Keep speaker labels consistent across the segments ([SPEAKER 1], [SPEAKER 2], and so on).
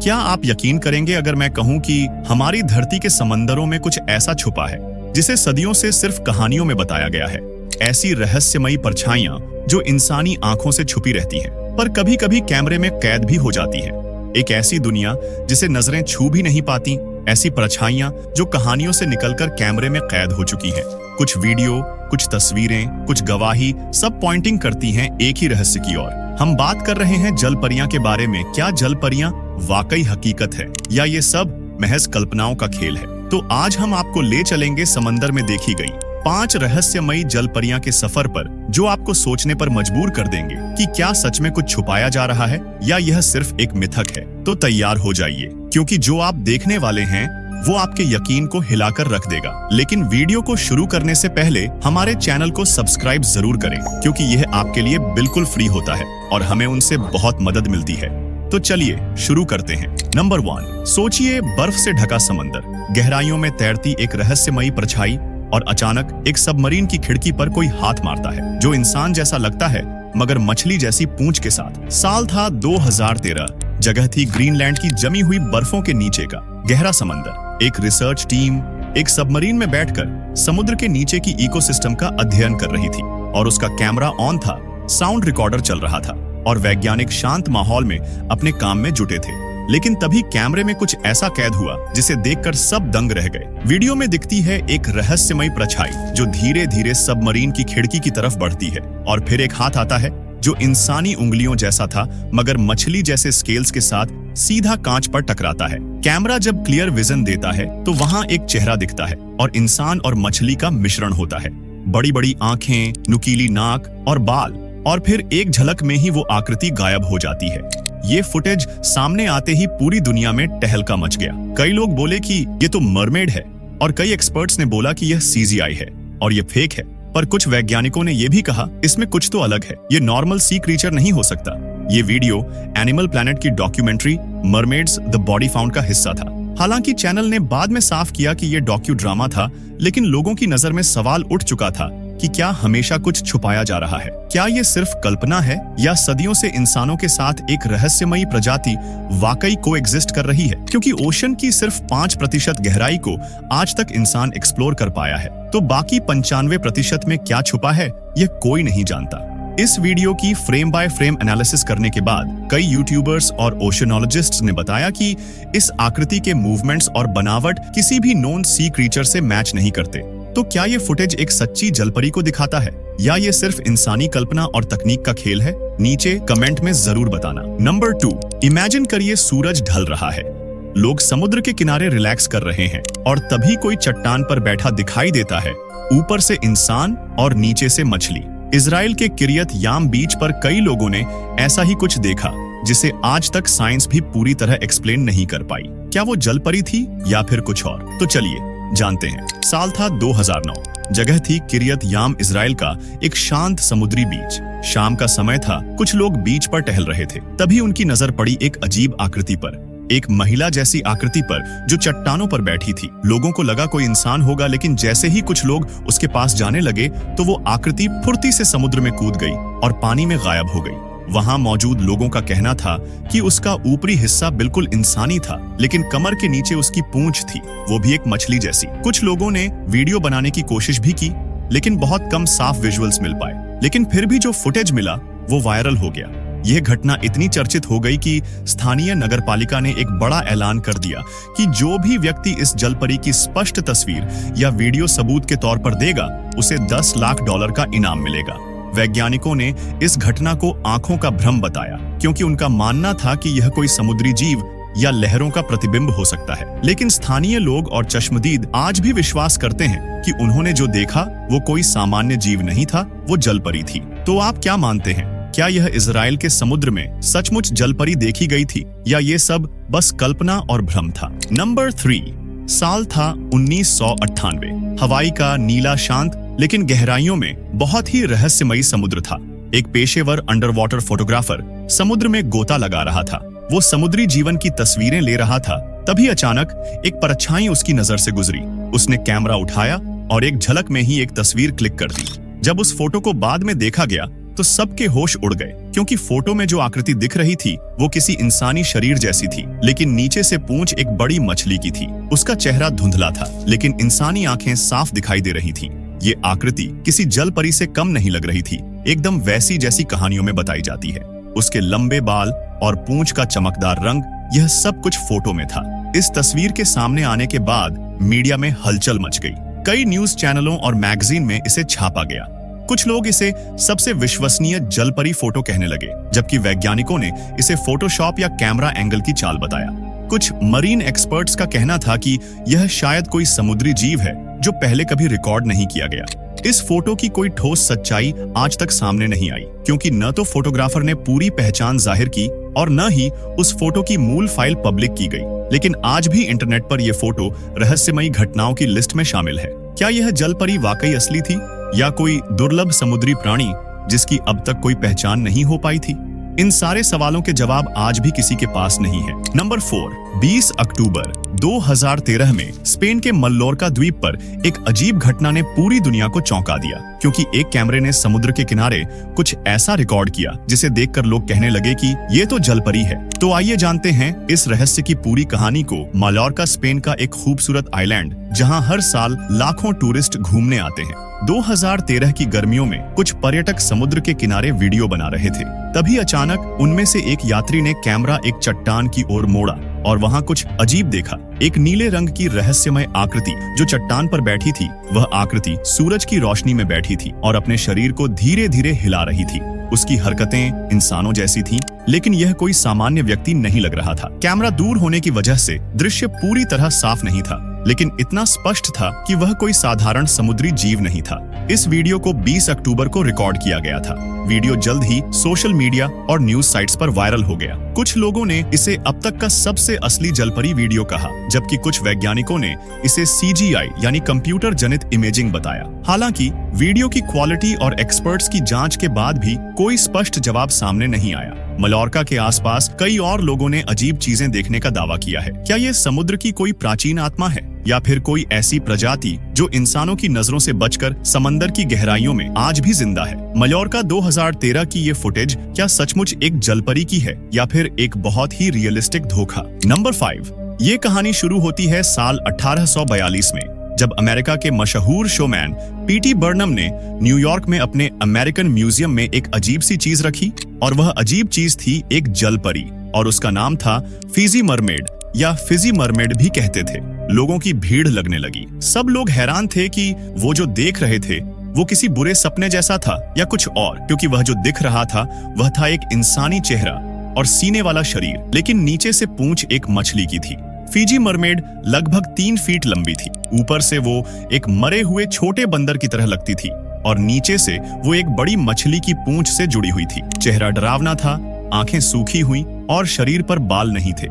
[SPEAKER 1] क्या आप यकीन करेंगे अगर मैं कहूं कि हमारी धरती के समंदरों में कुछ ऐसा छुपा है जिसे सदियों से सिर्फ कहानियों में बताया गया है। ऐसी रहस्यमयी परछाइयां जो इंसानी आंखों से छुपी रहती हैं, पर कभी कभी कैमरे में कैद भी हो जाती हैं। एक ऐसी दुनिया जिसे नजरें छू भी नहीं पाती, ऐसी परछाइयां जो कहानियों से निकलकर कैमरे में कैद हो चुकी हैं। कुछ वीडियो, कुछ तस्वीरें, कुछ गवाही, सब पॉइंटिंग करती हैं एक ही रहस्य की ओर। हम बात कर रहे हैं जल परियां के बारे में। क्या जल परियां वाकई हकीकत है या ये सब महज कल्पनाओं का खेल है? तो आज हम आपको ले चलेंगे समंदर में देखी गई 5 रहस्यमयी जल परियां के सफर पर, जो आपको सोचने पर मजबूर कर देंगे कि क्या सच में कुछ छुपाया जा रहा है या यह सिर्फ एक मिथक है। तो तैयार हो जाइए, क्योंकि जो आप देखने वाले हैं वो आपके यकीन को हिलाकर रख देगा। लेकिन वीडियो को शुरू करने से पहले हमारे चैनल को सब्सक्राइब जरूर करें, क्योंकि यह आपके लिए बिल्कुल फ्री होता है और हमें उनसे बहुत मदद मिलती है। तो चलिए शुरू करते हैं। नंबर 1, सोचिए बर्फ से ढका समंदर, गहराइयों में तैरती एक रहस्यमयी परछाई, और अचानक एक सबमरीन की खिड़की पर कोई हाथ मारता है जो इंसान जैसा लगता है मगर मछली जैसी पूंछ के साथ। साल था 2013, जगह थी ग्रीनलैंड की जमी हुई बर्फों के नीचे का गहरा समंदर। एक रिसर्च टीम एक सबमरीन में बैठकर समुद्र के नीचे की इकोसिस्टम का अध्ययन कर रही थी और उसका कैमरा ऑन था, साउंड रिकॉर्डर चल रहा था और वैज्ञानिक शांत माहौल में अपने काम में जुटे थे। लेकिन तभी कैमरे में कुछ ऐसा कैद हुआ जिसे देखकर सब दंग रह गए। वीडियो में दिखती है एक रहस्यमयी परछाई जो धीरे धीरे सबमरीन की खिड़की की तरफ बढ़ती है, और फिर एक हाथ आता है जो इंसानी उंगलियों जैसा था मगर मछली जैसे स्केल्स के साथ सीधा कांच पर टकराता है। कैमरा जब क्लियर विजन देता है तो वहां एक चेहरा दिखता है और इंसान और मछली का मिश्रण होता है। बड़ी बड़ी आंखें, नुकीली नाक और बाल, और फिर एक झलक में ही वो आकृति गायब हो जाती है। ये फुटेज सामने आते ही पूरी दुनिया में टहलका मच गया। कई लोग बोले कि ये तो मरमेड है, और कई एक्सपर्ट्स ने बोला कि यह CGI है और ये फेक है। पर कुछ वैज्ञानिकों ने यह भी कहा इसमें कुछ तो अलग है, ये नॉर्मल सी क्रीचर नहीं हो सकता। ये वीडियो एनिमल प्लैनेट की documentary mermaids the body found का हिस्सा था। हालांकि चैनल ने बाद में साफ किया कि यह डॉक्यू ड्रामा था, लेकिन लोगों की नजर में सवाल उठ चुका था कि क्या हमेशा कुछ छुपाया जा रहा है? क्या ये सिर्फ कल्पना है या सदियों से इंसानों के साथ एक रहस्यमयी प्रजाति वाकई कोएग्जिस्ट कर रही है? क्योंकि ओशन की सिर्फ 5% गहराई को आज तक इंसान एक्सप्लोर कर पाया है, तो बाकी 95% में क्या छुपा है ये कोई नहीं जानता। इस वीडियो की फ्रेम बाय फ्रेम एनालिसिस करने के बाद कई यूट्यूबर्स और ओशनोलॉजिस्ट्स ने बताया कि इस आकृति के मूवमेंट्स और बनावट किसी भी नोन सी क्रीचर से मैच नहीं करते। तो क्या ये फुटेज एक सच्ची जलपरी को दिखाता है या ये सिर्फ इंसानी कल्पना और तकनीक का खेल है? नीचे कमेंट में जरूर बताना। नंबर 2, इमेजिन करिए सूरज ढल रहा है, लोग समुद्र के किनारे रिलैक्स कर रहे हैं और तभी कोई चट्टान पर बैठा दिखाई देता है, ऊपर से इंसान और नीचे से मछली। इजराइल के किरियत याम बीच पर कई लोगों ने ऐसा ही कुछ देखा जिसे आज तक साइंस भी पूरी तरह एक्सप्लेन नहीं कर पाई। क्या वो जलपरी थी या फिर कुछ और? तो चलिए जानते हैं। साल था 2009, जगह थी किरियत याम, इजराइल का एक शांत समुद्री बीच। शाम का समय था, कुछ लोग बीच पर टहल रहे थे। तभी उनकी नजर पड़ी एक अजीब आकृति पर, एक महिला जैसी आकृति पर जो चट्टानों पर बैठी थी। लोगों को लगा कोई इंसान होगा, लेकिन जैसे ही कुछ लोग उसके पास जाने लगे तो वो आकृति फुर्ती से समुद्र में कूद गई और पानी में गायब हो गई। वहां मौजूद लोगों का कहना था कि उसका ऊपरी हिस्सा बिल्कुल इंसानी था, लेकिन कमर के नीचे उसकी पूंछ थी, वो भी एक मछली जैसी। कुछ लोगों ने वीडियो बनाने की कोशिश भी की, लेकिन बहुत कम साफ विजुअल्स मिल पाए। लेकिन फिर भी जो फुटेज मिला वो वायरल हो गया। यह घटना इतनी चर्चित हो गई कि स्थानीय नगरपालिका ने एक बड़ा ऐलान कर दिया कि जो भी व्यक्ति इस जलपरी की स्पष्ट तस्वीर या वीडियो सबूत के तौर पर देगा, उसे $10 लाख का इनाम मिलेगा। वैज्ञानिकों ने इस घटना को आंखों का भ्रम बताया, क्योंकि उनका मानना था कि यह कोई समुद्री जीव या लहरों का प्रतिबिंब हो सकता है। लेकिन स्थानीय लोग और चश्मदीद आज भी विश्वास करते हैं कि उन्होंने जो देखा वो कोई सामान्य जीव नहीं था, वो जलपरी थी। तो आप क्या मानते हैं? क्या यह इजराइल के समुद्र में सचमुच जलपरी देखी गई थी या ये सब बस कल्पना और भ्रम था? नंबर 3, साल था 1998, हवाई का नीला शांत लेकिन गहराइयों में बहुत ही रहस्यमयी समुद्र था। एक पेशेवर अंडर वाटर फोटोग्राफर समुद्र में गोता लगा रहा था। वो समुद्री जीवन की तस्वीरें ले रहा था। तभी अचानक एक परछाई उसकी नजर से गुजरी। उसने कैमरा उठाया और एक झलक में ही एक तस्वीर क्लिक कर दी। जब उस फोटो को बाद में देखा गया तो सबके होश उड़ गए। क्योंकि फोटो में जो आकृति दिख रही थी वो किसी इंसानी शरीर जैसी थी, लेकिन नीचे से पूंछ एक बड़ी मछली की थी। उसका चेहरा धुंधला था, लेकिन इंसानी आंखें साफ दिखाई दे रही थीं। ये आकृति किसी जल परी से कम नहीं लग रही थी, एकदम वैसी जैसी कहानियों में बताई जाती है। उसके लंबे बाल और पूंछ का चमकदार रंग, यह सब कुछ फोटो में था। इस तस्वीर के सामने आने के बाद मीडिया में हलचल मच गई। कई न्यूज चैनलों और मैगजीन में इसे छापा गया। कुछ लोग इसे सबसे विश्वसनीय जलपरी फोटो कहने लगे, जबकि वैज्ञानिकों ने इसे फोटोशॉप या कैमरा एंगल की चाल बताया। कुछ मरीन एक्सपर्ट्स का कहना था कि यह शायद कोई समुद्री जीव है जो पहले कभी रिकॉर्ड नहीं किया गया। इस फोटो की कोई ठोस सच्चाई आज तक सामने नहीं आई, क्योंकि न तो फोटोग्राफर ने पूरी पहचान जाहिर की और न ही उस फोटो की मूल फाइल पब्लिक की गई। लेकिन आज भी इंटरनेट पर यह फोटो रहस्यमयी घटनाओं की लिस्ट में शामिल है। क्या यह जलपरी वाकई असली थी या कोई दुर्लभ समुद्री प्राणी जिसकी अब तक कोई पहचान नहीं हो पाई थी? इन सारे सवालों के जवाब आज भी किसी के पास नहीं है। नंबर 4, 20 अक्टूबर 2013 में स्पेन के मल्लोर्का द्वीप पर एक अजीब घटना ने पूरी दुनिया को चौंका दिया, क्योंकि एक कैमरे ने समुद्र के किनारे कुछ ऐसा रिकॉर्ड किया जिसे देखकर लोग कहने लगे कि ये तो जलपरी है। तो आइए जानते हैं इस रहस्य की पूरी कहानी को। मल्लोर्का स्पेन का एक खूबसूरत आइलैंड, जहां हर साल लाखों टूरिस्ट घूमने आते हैं। 2013 की गर्मियों में कुछ पर्यटक समुद्र के किनारे वीडियो बना रहे थे। तभी अचानक उनमें से एक यात्री ने कैमरा एक चट्टान की ओर मोड़ा और वहां कुछ अजीब देखा। एक नीले रंग की रहस्यमय आकृति जो चट्टान पर बैठी थी। वह आकृति सूरज की रोशनी में बैठी थी और अपने शरीर को धीरे धीरे हिला रही थी। उसकी हरकतें इंसानों जैसी थीं, लेकिन यह कोई सामान्य व्यक्ति नहीं लग रहा था। कैमरा दूर होने की वजह से दृश्य पूरी तरह साफ नहीं था, लेकिन इतना स्पष्ट था कि वह कोई साधारण समुद्री जीव नहीं था। इस वीडियो को 20 अक्टूबर को रिकॉर्ड किया गया था। वीडियो जल्द ही सोशल मीडिया और न्यूज साइट्स पर वायरल हो गया। कुछ लोगों ने इसे अब तक का सबसे असली जलपरी वीडियो कहा, जबकि कुछ वैज्ञानिकों ने इसे CGI यानी कंप्यूटर जनित इमेजिंग बताया। हालांकि वीडियो की क्वालिटी और एक्सपर्ट्स की जांच के बाद भी कोई स्पष्ट जवाब सामने नहीं आया। मल्लोर्का के आसपास कई और लोगों ने अजीब चीजें देखने का दावा किया है। क्या ये समुद्र की कोई प्राचीन आत्मा है या फिर कोई ऐसी प्रजाति जो इंसानों की नजरों से बचकर समंदर की गहराइयों में आज भी जिंदा है? मल्लोर्का 2013 की ये फुटेज क्या सचमुच एक जलपरी की है या फिर एक बहुत ही रियलिस्टिक धोखा? नंबर 5, ये कहानी शुरू होती है साल 1842 में, जब अमेरिका के मशहूर शोमैन P.T. बर्नम ने न्यूयॉर्क में अपने अमेरिकन म्यूजियम में एक अजीब सी चीज रखी। और वह अजीब चीज थी एक जलपरी, और उसका नाम था फिजी मरमेड या फिजी मरमेड भी कहते थे। लोगों की भीड़ लगने लगी। सब लोग हैरान थे कि वो जो देख रहे थे वो किसी बुरे सपने जैसा था या कुछ और, क्योंकि वह जो दिख रहा था वह था एक इंसानी चेहरा और सीने वाला शरीर, लेकिन नीचे से पूंछ एक मछली की थी। फिजी मरमेड लगभग 3 फीट लंबी थी। ऊपर से वो एक मरे हुए छोटे बंदर की तरह लगती थी और नीचे से वो एक बड़ी मछली की पूंछ से जुड़ी हुई थी। चेहरा डरावना था, आंखें सूखी हुई और शरीर पर बाल नहीं थे।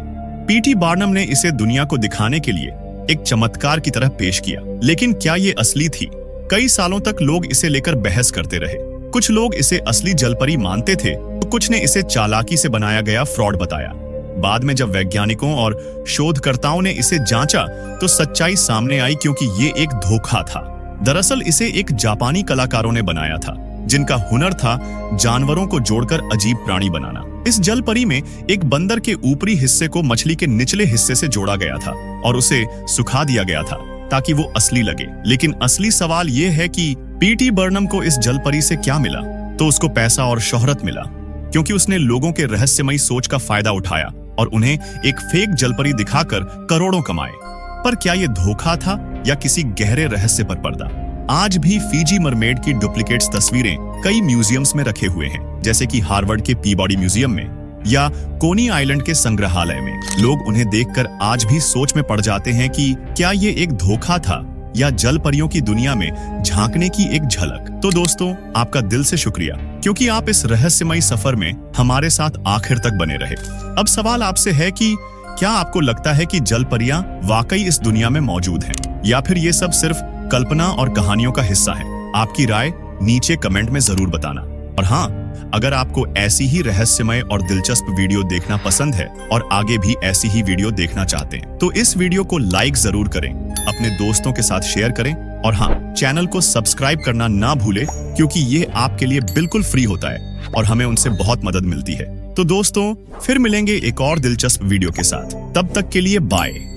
[SPEAKER 1] P.T. बार्नम ने इसे दुनिया को दिखाने के लिए एक चमत्कार की तरह पेश किया, लेकिन क्या ये असली थी? कई सालों तक लोग इसे लेकर बहस करते रहे। कुछ लोग इसे असली जलपरी मानते थे, तो कुछ ने इसे चालाकी से बनाया गया फ्रॉड बताया। बाद में जब वैज्ञानिकों और शोधकर्ताओं ने इसे जांचा तो सच्चाई सामने आई, क्योंकि ये एक धोखा था। दरअसल इसे एक जापानी कलाकारों ने बनाया था, जिनका हुनर था जानवरों को जोड़कर अजीब प्राणी बनाना। इस जलपरी में एक बंदर के ऊपरी हिस्से को मछली के निचले हिस्से से जोड़ा गया था और उसे सुखा दिया गया था ताकि वो असली लगे। लेकिन असली सवाल ये है कि P.T. बर्नम को इस जलपरी से क्या मिला? तो उसको पैसा और शोहरत मिला, क्योंकि उसने लोगों के रहस्यमयी सोच का फायदा उठाया और उन्हें एक फेक जलपरी दिखाकर करोड़ों कमाए। पर क्या ये धोखा था या किसी गहरे रहस्य पर पर्दा? आज भी फिजी मरमेड की डुप्लीकेट्स तस्वीरें कई म्यूजियम्स में रखे हुए हैं, जैसे कि हार्वर्ड के पीबॉडी म्यूजियम में या कोनी आइलैंड के संग्रहालय में। लोग उन्हें देखकर आज भी सोच में पड़ जाते हैं कि क्या ये एक धोखा था या जल परियों की दुनिया में झांकने की एक झलक। तो दोस्तों, आपका दिल से शुक्रिया, क्योंकि आप इस रहस्यमयी सफर में हमारे साथ आखिर तक बने रहे। अब सवाल आपसे है कि क्या आपको लगता है कि जल परियां वाकई इस दुनिया में मौजूद हैं, या फिर ये सब सिर्फ कल्पना और कहानियों का हिस्सा है? आपकी राय नीचे कमेंट में जरूर बताना। और हाँ, अगर आपको ऐसी ही रहस्यमय और दिलचस्प वीडियो देखना पसंद है और आगे भी ऐसी ही वीडियो देखना चाहते हैं, तो इस वीडियो को लाइक जरूर करें, अपने दोस्तों के साथ शेयर करें और हाँ, चैनल को सब्सक्राइब करना ना भूलें, क्योंकि ये आपके लिए बिल्कुल फ्री होता है। और हमें उनसे बहुत मदद मिलती है। तो दोस्तों, फिर मिलेंगे एक और दिलचस्प वीडियो के साथ। तब तक के लिए बाय।